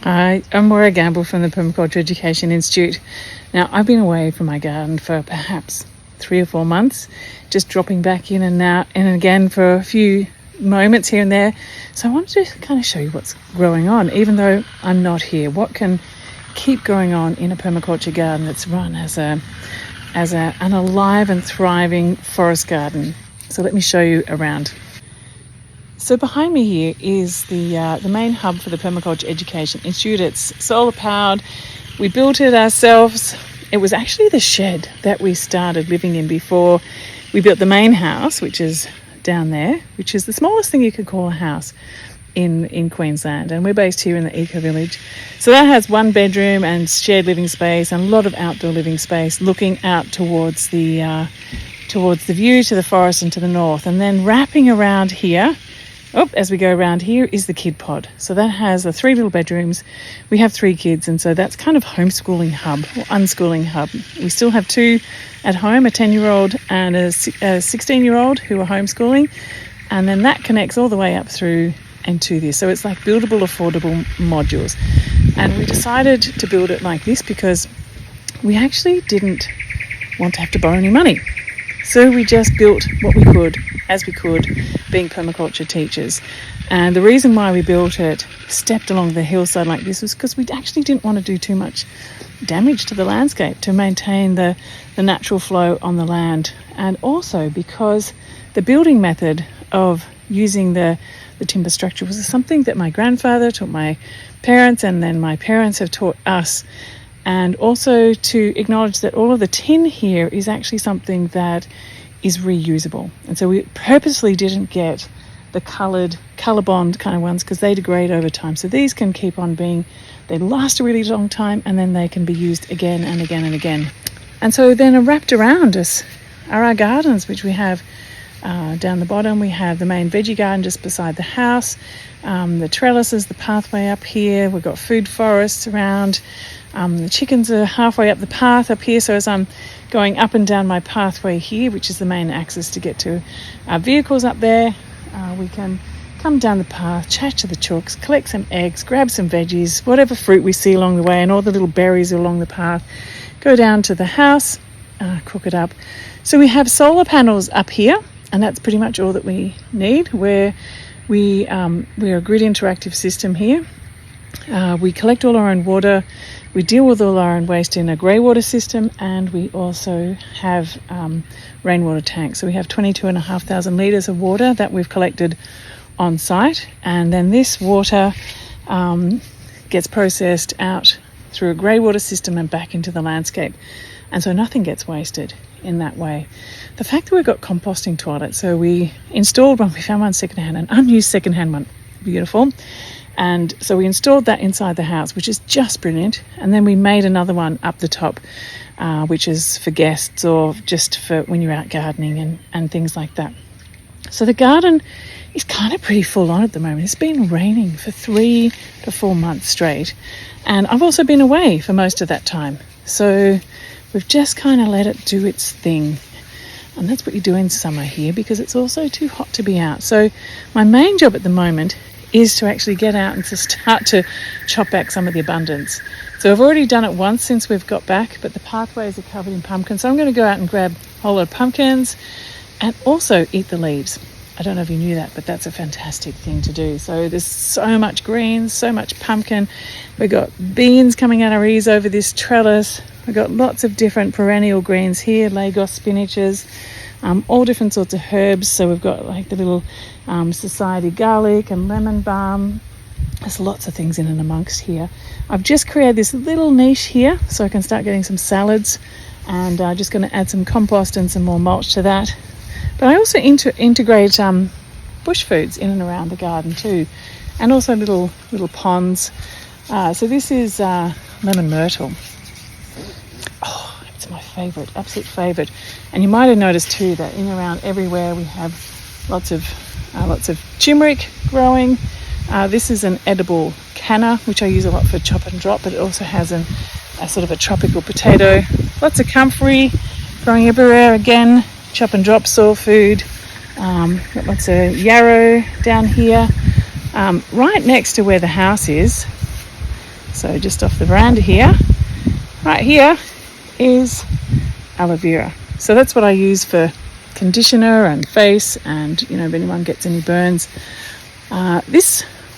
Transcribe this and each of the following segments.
Hi, I'm Morag Gamble from the Permaculture Education Institute. Now, I've been away from my garden for perhaps 3 or 4 months, just dropping back in and out and again for a few moments here and there. So I wanted to kind of show you what's growing on, even though I'm not here. What can keep going on in a permaculture garden that's run as an alive and thriving forest garden. So let me show you around. So behind me here is the main hub for the Permaculture Education Institute. It's solar powered. We built it ourselves. It was actually the shed that we started living in before we built the main house, which is down there, which is the smallest thing you could call a house in Queensland. And we're based here in the Eco Village. So that has 1 bedroom and shared living space and a lot of outdoor living space looking out towards the view to the forest and to the north. And then wrapping around here, as we go around here is the kid pod. So that has 3 little bedrooms. We have 3 kids, and so that's kind of homeschooling hub or unschooling hub. We still have 2 at home, a 10-year-old and a 16-year-old who are homeschooling, and then that connects all the way up through and to this. So it's like buildable, affordable modules. And we decided to build it like this because we actually didn't want to have to borrow any money. So we just built what we could, as we could, being permaculture teachers. And the reason why we built it, stepped along the hillside like this, was because we actually didn't want to do too much damage to the landscape to maintain the natural flow on the land. And also because the building method of using the timber structure was something that my grandfather taught my parents, and then my parents have taught us. And also to acknowledge that all of the tin here is actually something that is reusable. And so we purposely didn't get the colour bond kind of ones because they degrade over time. So these can keep on being, they last a really long time, and then they can be used again and again and again. And so then wrapped around us are our gardens, which we have down the bottom. We have the main veggie garden just beside the house, the trellises, the pathway up here. We've got food forests around. The chickens are halfway up the path up here, so as I'm going up and down my pathway here, which is the main access to get to our vehicles up there, we can come down the path, chat to the chooks, collect some eggs, grab some veggies, whatever fruit we see along the way, and all the little berries along the path, go down to the house, cook it up. So we have solar panels up here, and that's pretty much all that we need. We're a grid interactive system here. We collect all our own water. We deal with all our own waste in a grey water system, and we also have rainwater tanks. So we have 22,500 litres of water that we've collected on site, and then this water gets processed out through a grey water system and back into the landscape. And so nothing gets wasted in that way. The fact that we've got composting toilets, so we installed one, we found one secondhand, an unused secondhand one, beautiful. And so we installed that inside the house, which is just brilliant. And then we made another one up the top, which is for guests or just for when you're out gardening and things like that. So the garden is kind of pretty full on at the moment. It's been raining for 3 to 4 months straight. And I've also been away for most of that time. So we've just kind of let it do its thing. And that's what you do in summer here, because it's also too hot to be out. So my main job at the moment is to actually get out and to start to chop back some of the abundance. So I've already done it once since we've got back, but the pathways are covered in pumpkins. So I'm going to go out and grab a whole lot of pumpkins and also eat the leaves. I don't know if you knew that, but that's a fantastic thing to do. So there's so much greens, so much pumpkin. We've got beans coming out our ears over this trellis. We've got lots of different perennial greens here, Lagos spinaches, all different sorts of herbs. So we've got like the little society garlic and lemon balm. There's lots of things in and amongst here. I've just created this little niche here so I can start getting some salads, and just going to add some compost and some more mulch to that. But I also integrate bush foods in and around the garden too, and also little ponds. So this is lemon myrtle. Oh, it's my favourite, absolute favourite. And you might have noticed too that in and around everywhere we have lots of turmeric growing. This is an edible canna, which I use a lot for chop and drop, but it also has a sort of a tropical potato. Lots of comfrey growing everywhere again. Chop and drop soil food. Got lots of yarrow down here. Right next to where the house is, So just off the veranda here, right here is aloe vera. So that's what I use for conditioner and face, and you know, if anyone gets any burns.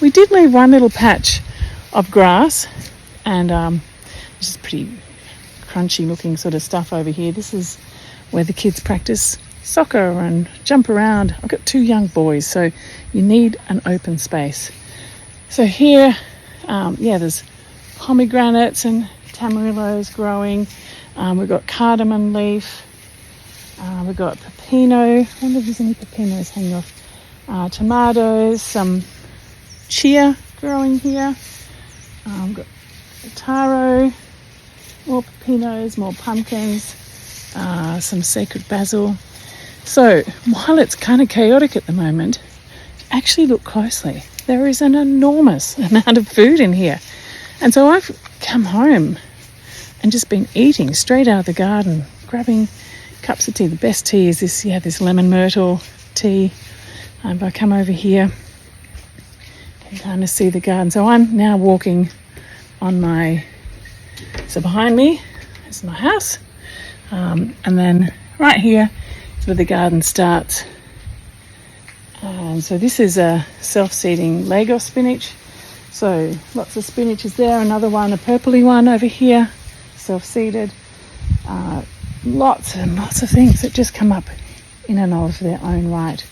We did leave one little patch of grass, and this is pretty crunchy looking sort of stuff over here. This is where the kids practice soccer and jump around. I've got 2 young boys, so you need an open space. So here, there's pomegranates and tamarillos growing. We've got cardamom leaf. We've got pepino. I wonder if there's any pepinos hanging off. Tomatoes, some chia growing here. We've got taro, more pepinos, more pumpkins, some sacred basil. So while it's kind of chaotic at the moment, actually look closely. There is an enormous amount of food in here. And so I've come home and just been eating straight out of the garden, grabbing cups of tea. The best tea is this lemon myrtle tea. If I come over here, you can kind of see the garden. So I'm now walking on so behind me is my house. And then right here is where the garden starts. And so this is a self-seeding Lagos spinach. So lots of spinach is there. Another one, a purpley one over here, self-seeded. Lots and lots of things that just come up in and of their own right.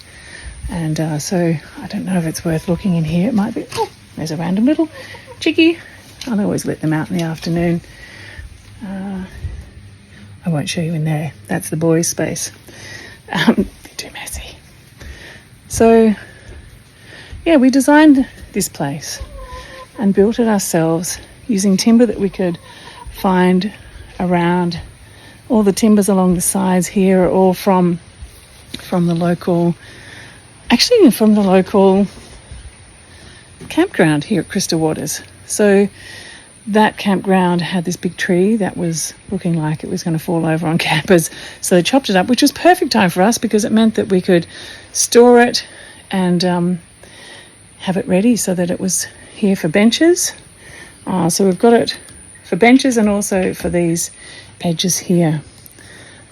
And so I don't know if it's worth looking in here. It might be. Oh, there's a random little chickie. I'll always let them out in the afternoon. I won't show you in there. That's the boys' space. They're too messy. So, yeah, we designed this place and built it ourselves using timber that we could find around. All the timbers along the sides here are all from the local campground here at Crystal Waters. So that campground had this big tree that was looking like it was going to fall over on campers. So they chopped it up, which was perfect time for us because it meant that we could store it and have it ready so that it was here for benches. So we've got it for benches and also for these edges here.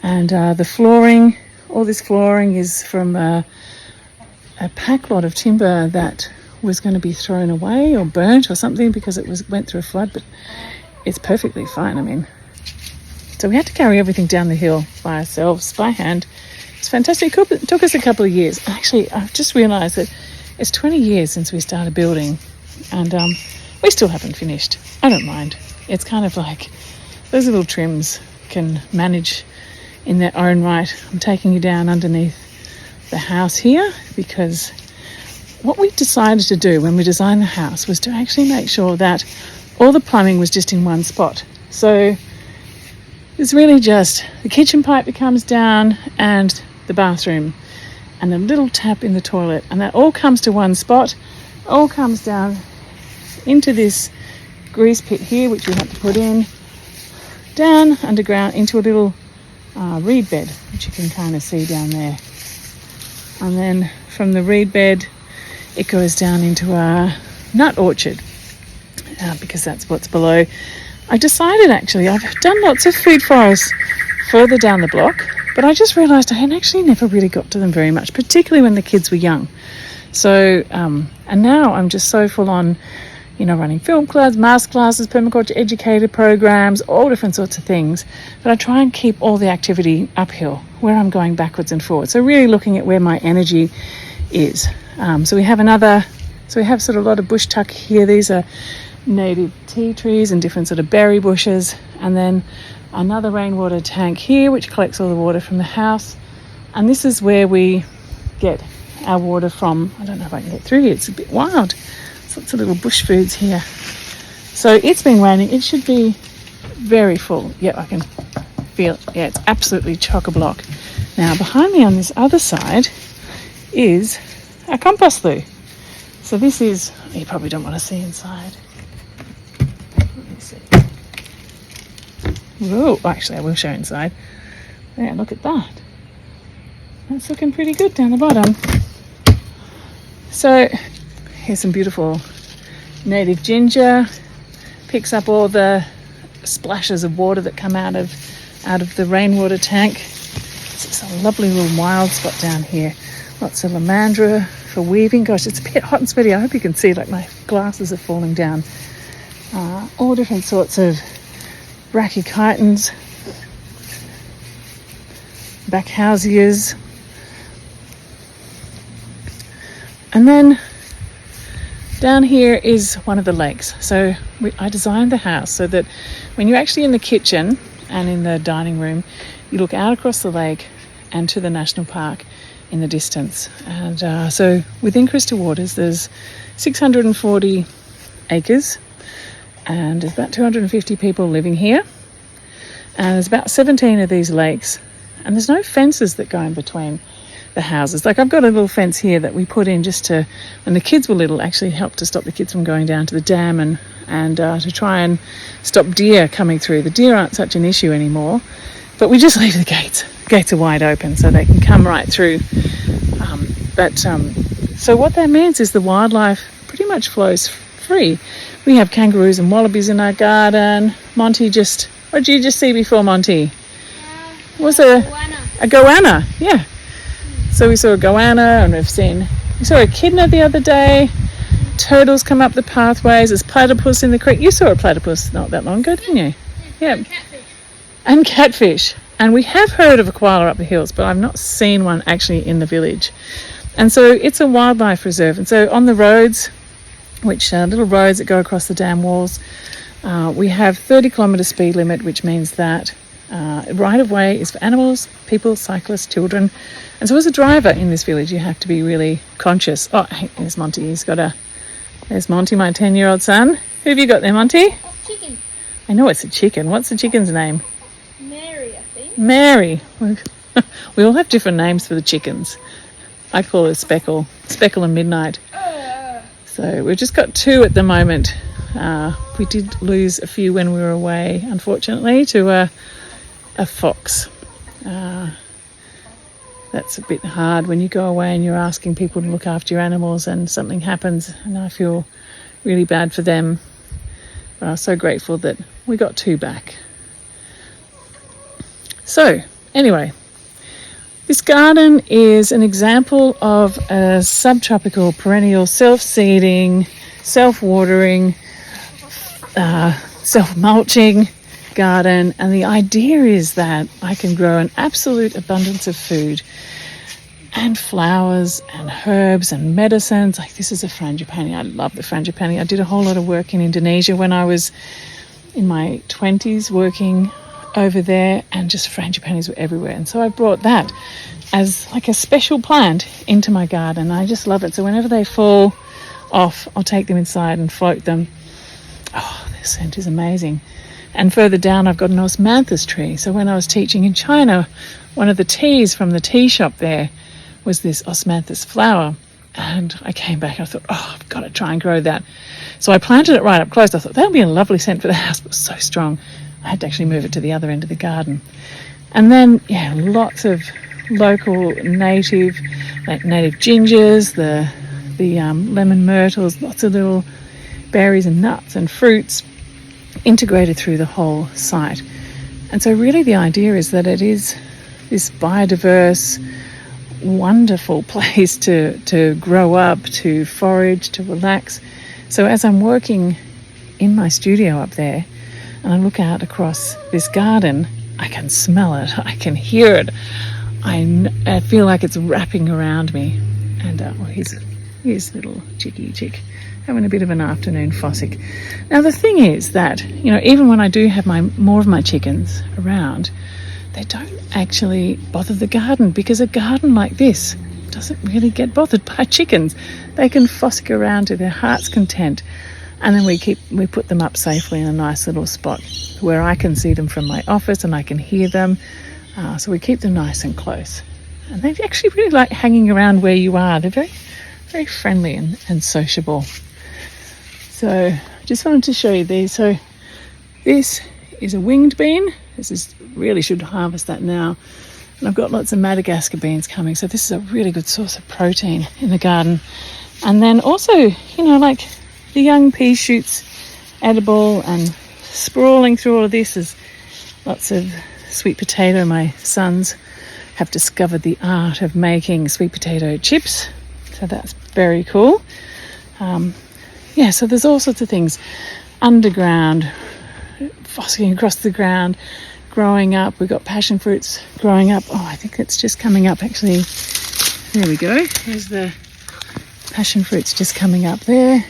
And the flooring, all this flooring is from a pack lot of timber that was going to be thrown away or burnt or something because it went through a flood, but it's perfectly fine. I mean, so we had to carry everything down the hill by ourselves, by hand. It's fantastic. It took us a couple of years. Actually, I've just realised that it's 20 years since we started building, and we still haven't finished. I don't mind. It's kind of like those little trims can manage in their own right. I'm taking you down underneath the house here because what we decided to do when we designed the house was to actually make sure that all the plumbing was just in one spot. So it's really just the kitchen pipe that comes down and the bathroom and a little tap in the toilet, and that all comes to one spot, all comes down into this grease pit here, which we had to put in, down underground into a little reed bed, which you can kind of see down there. And then from the reed bed, it goes down into a nut orchard because that's what's below. I decided actually, I've done lots of food forests further down the block, but I just realised I had actually never really got to them very much, particularly when the kids were young. So, and now I'm just so full on, you know, running film clubs, master classes, permaculture educator programs, all different sorts of things. But I try and keep all the activity uphill, where I'm going backwards and forwards. So really looking at where my energy is. So we have sort of a lot of bush tuck here. These are native tea trees and different sort of berry bushes. And then another rainwater tank here, which collects all the water from the house. And this is where we get our water from. I don't know if I can get through here. It's a bit wild. Lots of little bush foods here. So it's been raining. It should be very full. Yeah, I can feel it. Yeah, it's absolutely chock-a-block. Now, behind me on this other side is a compost loo. So this is, you probably don't want to see inside. Let me see. Whoa, actually I will show inside. Yeah, look at that. That's looking pretty good down the bottom. So here's some beautiful native ginger, picks up all the splashes of water that come out of the rainwater tank. It's a lovely little wild spot down here. Lots of lamandra for weaving. Gosh, it's a bit hot and sweaty. I hope you can see, like my glasses are falling down. All different sorts of brachychitons, backhausias. And then down here is one of the lakes. So I designed the house so that when you're actually in the kitchen and in the dining room, you look out across the lake and to the national park in the distance. And so within Crystal Waters, there's 640 acres, and there's about 250 people living here. And there's about 17 of these lakes, and there's no fences that go in between the houses. Like, I've got a little fence here that we put in just to, when the kids were little, actually helped to stop the kids from going down to the dam and to try and stop deer coming through. The deer aren't such an issue anymore, but we just leave the gates. The gates are wide open so they can come right through. So what that means is the wildlife pretty much flows free. We have kangaroos and wallabies in our garden. Monty what did you just see before, Monty? Was a goanna, yeah. So we saw a goanna, and we saw a echidna the other day. Turtles come up the pathways. There's platypus in the creek. You saw a platypus not that long ago, didn't you? Yeah. And catfish. And we have heard of a koala up the hills, but I've not seen one actually in the village. And so it's a wildlife reserve. And so on the roads, which little roads that go across the dam walls, we have 30-kilometre speed limit, which means that right of way is for animals, people, cyclists, children. And so as a driver in this village, you have to be really conscious. Oh, hey, there's Monty. There's Monty, my 10-year-old son. Who have you got there, Monty? Chicken. I know it's a chicken. What's the chicken's name? Mary, I think. Mary. We all have different names for the chickens. I call her Speckle and Midnight. So we've just got 2 at the moment. We did lose a few when we were away, unfortunately, to a fox. That's a bit hard when you go away and you're asking people to look after your animals and something happens, and I feel really bad for them. But I'm so grateful that we got 2 back. So anyway, this garden is an example of a subtropical perennial self-seeding, self-watering, self-mulching garden, and the idea is that I can grow an absolute abundance of food and flowers and herbs and medicines. Like, this is a frangipani. I love the frangipani. I did a whole lot of work in Indonesia when I was in my 20s working over there, and just frangipanis were everywhere. And so I brought that as like a special plant into my garden. I just love it. So whenever they fall off, I'll take them inside and float them. Oh, their scent is amazing. And further down, I've got an osmanthus tree. So when I was teaching in China, one of the teas from the tea shop there was this osmanthus flower. And I came back and I thought, oh, I've got to try and grow that. So I planted it right up close. I thought that'll be a lovely scent for the house, but it was so strong, I had to actually move it to the other end of the garden. And then, yeah, lots of local native gingers, the lemon myrtles, lots of little berries and nuts and fruits integrated through the whole site. And so really the idea is that it is this biodiverse, wonderful place to grow up, to forage, to relax. So as I'm working in my studio up there and I look out across this garden, I can smell it, I can hear it, I feel like it's wrapping around me. And here's little chicky chick having a bit of an afternoon fossick. Now the thing is that, you know, even when I do have more of my chickens around, they don't actually bother the garden, because a garden like this doesn't really get bothered by chickens. They can fossick around to their heart's content, and then we put them up safely in a nice little spot where I can see them from my office and I can hear them. So we keep them nice and close, and they actually really like hanging around where you are. They're very, very friendly and sociable. So just wanted to show you these. So this is a winged bean. This is really, should harvest that now. And I've got lots of Madagascar beans coming. So this is a really good source of protein in the garden. And then also, you know, like the young pea shoots edible. And sprawling through all of this is lots of sweet potato. My sons have discovered the art of making sweet potato chips, so that's very cool. So there's all sorts of things underground, fossicking across the ground, growing up. We've got passion fruits growing up. I think it's just coming up actually. There we go. There's the passion fruits just coming up there.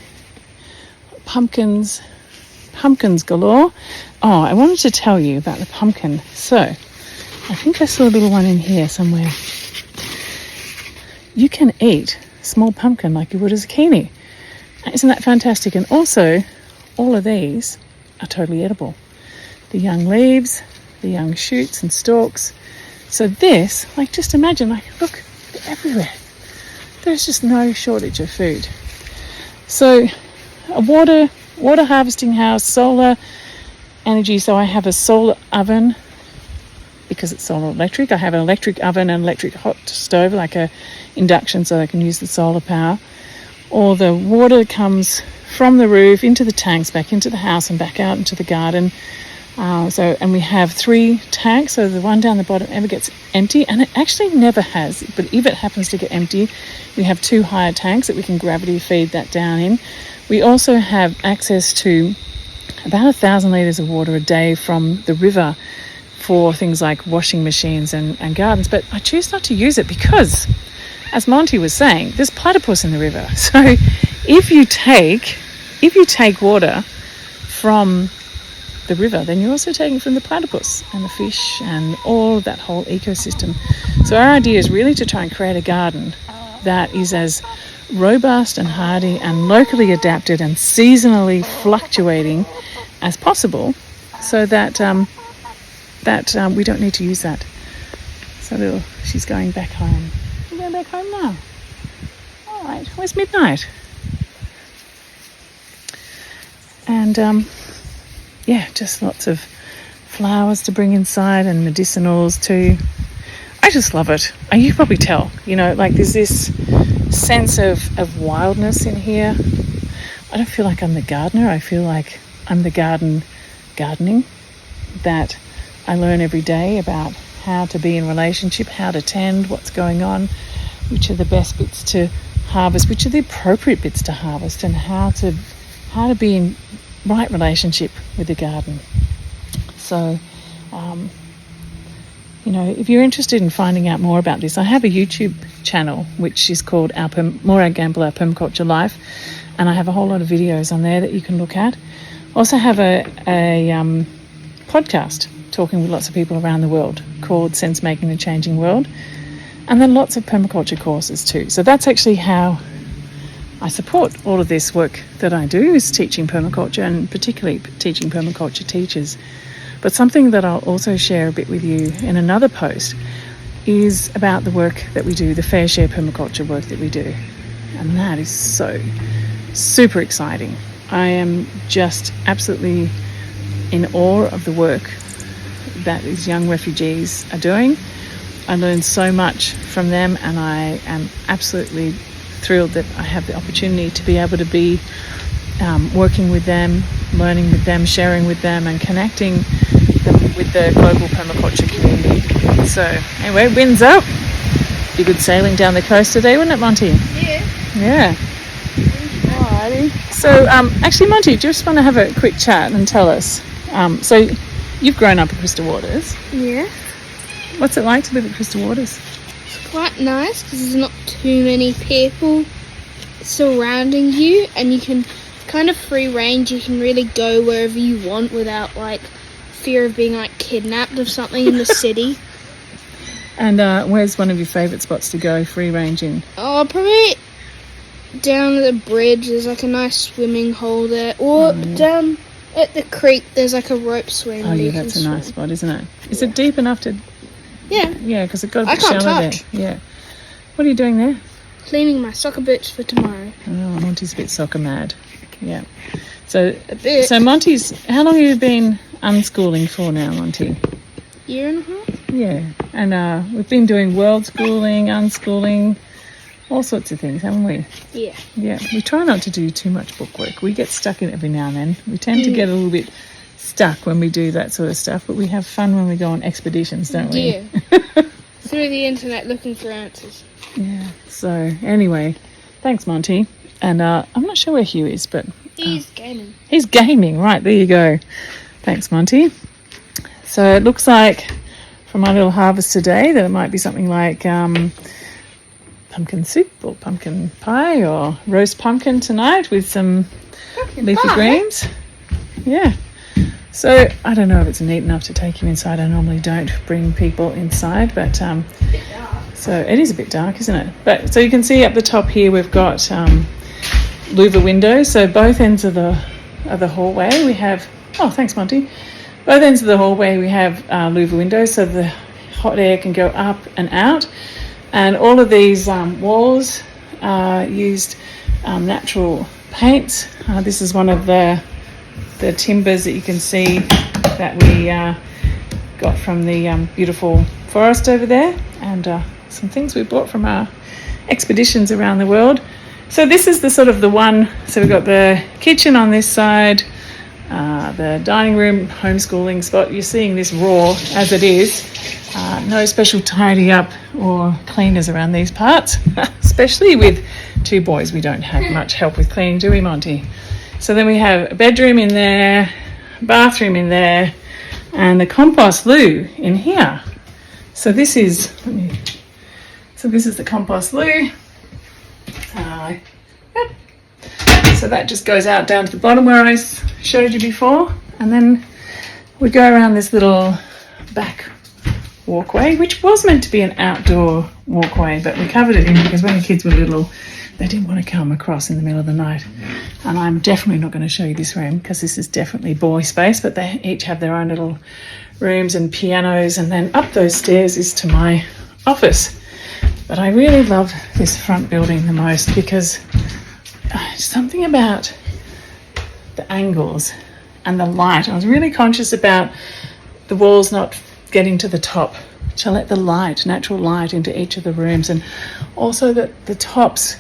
Pumpkins galore. I wanted to tell you about the pumpkin. So I think I saw a little one in here somewhere. You can eat small pumpkin like you would a zucchini. Isn't that fantastic? And also, all of these are totally edible. The young leaves, the young shoots and stalks. So this, just imagine, look, they're everywhere. There's just no shortage of food. So a water harvesting house, solar energy. So I have a solar oven because it's solar electric. I have an electric oven and electric hot stove, like a induction, so I can use the solar power. All the water comes from the roof into the tanks, back into the house and back out into the garden. And we have 3 tanks, so the one down the bottom never gets empty, and it actually never has. But if it happens to get empty, we have 2 higher tanks that we can gravity feed that down in. We also have access to about 1,000 litres of water a day from the river for things like washing machines and gardens. But I choose not to use it because, as Monty was saying, there's platypus in the river. So if you take water from the river, then you're also taking from the platypus and the fish and all of that whole ecosystem. So our idea is really to try and create a garden that is as robust and hardy and locally adapted and seasonally fluctuating as possible, so that we don't need to use that. So she's going back home. You're going back home now. All right. Where's Midnight? And just lots of flowers to bring inside and medicinals too. I just love it. And you can probably tell, there's this sense of wildness in here. I don't feel like I'm the gardener. I feel like I'm the gardening, that I learn every day about how to be in relationship, how to tend, what's going on, which are the best bits to harvest, which are the appropriate bits to harvest, and how to be in right relationship with the garden. So, if you're interested in finding out more about this, I have a YouTube channel which is called Morag Gamble, Our Permaculture Life, and I have a whole lot of videos on there that you can look at. I also have a podcast talking with lots of people around the world called Sense Making the Changing World, and then lots of permaculture courses too. So that's actually how I support all of this work that I do, is teaching permaculture, and particularly teaching permaculture teachers. But something that I'll also share a bit with you in another post is about the work that we do, the fair share permaculture work that we do. And that is so super exciting. I am just absolutely in awe of the work that these young refugees are doing. I learned so much from them, and I am absolutely thrilled that I have the opportunity to be able to be working with them, learning with them, sharing with them, and connecting them with the global permaculture community. So anyway, winds up. Be good sailing down the coast today, wouldn't it, Monty? Yeah. Alrighty. So actually, Monty, do you just want to have a quick chat and tell us? So you've grown up at Crystal Waters. Yeah. What's it like to live at Crystal Waters? It's quite nice because there's not too many people surrounding you, and you can kind of free range. You can really go wherever you want without fear of being kidnapped or something in the city. And where's one of your favourite spots to go free range in? Oh, probably down at the bridge. There's a nice swimming hole there, or down at the creek. There's a rope swing. Oh yeah, that's a nice spot, isn't it? Is it deep enough to? Yeah. Yeah, because it got a bit I can't shallow touch. there. Yeah. What are you doing there? Cleaning my soccer boots for tomorrow. Oh, Monty's a bit soccer mad. Yeah. So Monty's, how long have you been unschooling for now, Monty? Year and a half. Yeah. And we've been doing world schooling, unschooling, all sorts of things, haven't we? Yeah. Yeah, we try not to do too much bookwork. We get stuck in it every now and then. We tend to get a little bit stuck when we do that sort of stuff, but we have fun when we go on expeditions, don't we? Yeah. Through the internet looking for answers. Yeah. So anyway, thanks, Monty. And I'm not sure where Hugh is, but He's gaming. He's gaming, right, there you go. Thanks, Monty. So it looks like from my little harvest today that it might be something like pumpkin soup or pumpkin pie or roast pumpkin tonight with some leafy greens. Yeah. So I don't know if it's neat enough to take you inside. I normally don't bring people inside, but so it is a bit dark, isn't it? But so you can see up the top here we've got louver windows. So both ends of the hallway we have. Oh, thanks, Monty. Both ends of the hallway we have louver windows, so the hot air can go up and out. And all of these walls used natural paints. This is one of the timbers that you can see that we got from the beautiful forest over there, and some things we bought from our expeditions around the world. So this is the sort of the one, so we've got the kitchen on this side, the dining room, homeschooling spot. You're seeing this raw as it is. No special tidy up or cleaners around these parts, especially with two boys. We don't have much help with cleaning, do we, Monty? So then we have a bedroom in there, bathroom in there, and the compost loo in here. So this is the compost loo. So that just goes out down to the bottom where I showed you before, and then we go around this little back walkway, which was meant to be an outdoor walkway, but we covered it in because when the kids were little, they didn't want to come across in the middle of the night. And I'm definitely not going to show you this room because this is definitely boy space, but they each have their own little rooms and pianos, and then up those stairs is to my office. But I really love this front building the most because something about the angles and the light. I was really conscious about the walls not getting to the top, to let the light, natural light, into each of the rooms, and also that the tops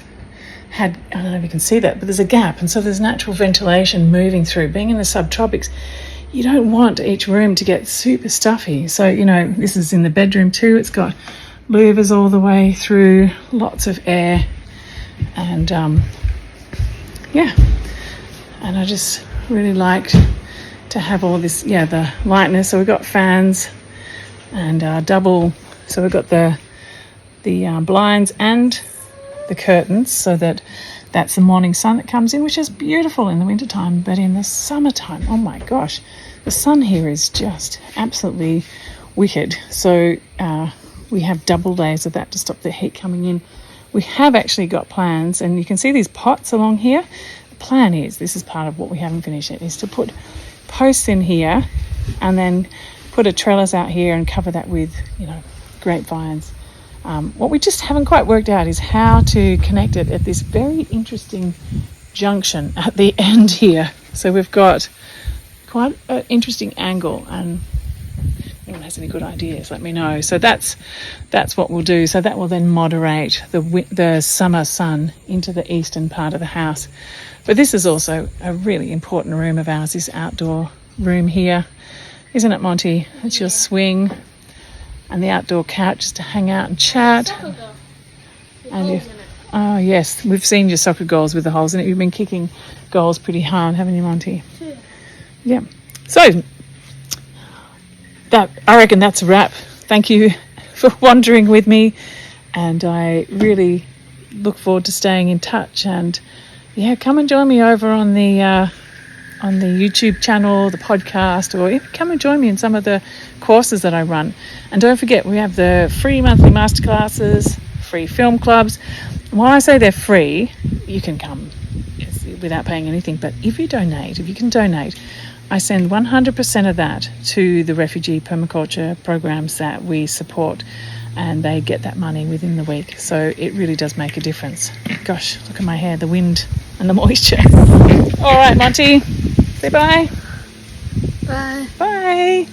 had, I don't know if you can see that, but there's a gap, and so there's natural ventilation moving through. Being in the subtropics, you don't want each room to get super stuffy. So, you know, this is in the bedroom too. It's got louvers all the way through, lots of air, and yeah, and I just really liked to have all this, the lightness. So we've got fans and double, so we've got the blinds and the curtains, so that's the morning sun that comes in, which is beautiful in the wintertime, but in the summertime, oh my gosh, the sun here is just absolutely wicked. So we have double layers of that to stop the heat coming in. We have actually got plans, and you can see these pots along here. The plan is, this is part of what we haven't finished yet, is to put posts in here and then put a trellis out here and cover that with, grapevines. What we just haven't quite worked out is how to connect it at this very interesting junction at the end here. So we've got quite an interesting angle, and if anyone has any good ideas, let me know. So that's what we'll do. So that will then moderate the summer sun into the eastern part of the house. But this is also a really important room of ours, this outdoor room here. Isn't it, Monty? It's your swing and the outdoor couches to hang out and chat. And oh yes, we've seen your soccer goals with the holes in it. You've been kicking goals pretty hard, haven't you, Monty? Yeah. So I reckon that's a wrap. Thank you for wandering with me, and I really look forward to staying in touch. And come and join me over on the YouTube channel, the podcast, or even come and join me in some of the courses that I run. And don't forget, we have the free monthly masterclasses, free film clubs. And while I say they're free, you can come without paying anything. But if you can donate, I send 100% of that to the refugee permaculture programs that we support, and they get that money within the week. So it really does make a difference. Gosh, look at my hair, the wind and the moisture. All right, Monty, say bye. Bye. Bye.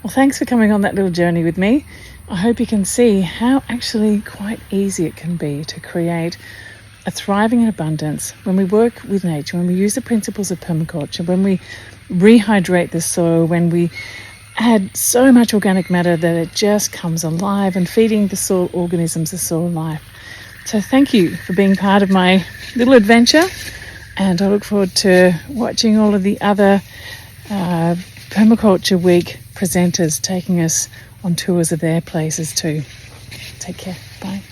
Well, thanks for coming on that little journey with me. I hope you can see how actually quite easy it can be to create a thriving abundance when we work with nature, when we use the principles of permaculture, when we rehydrate the soil, when we add so much organic matter that it just comes alive and feeding the soil organisms, the soil life. So thank you for being part of my little adventure, and I look forward to watching all of the other Permaculture Week presenters taking us on tours of their places too. Take care. Bye.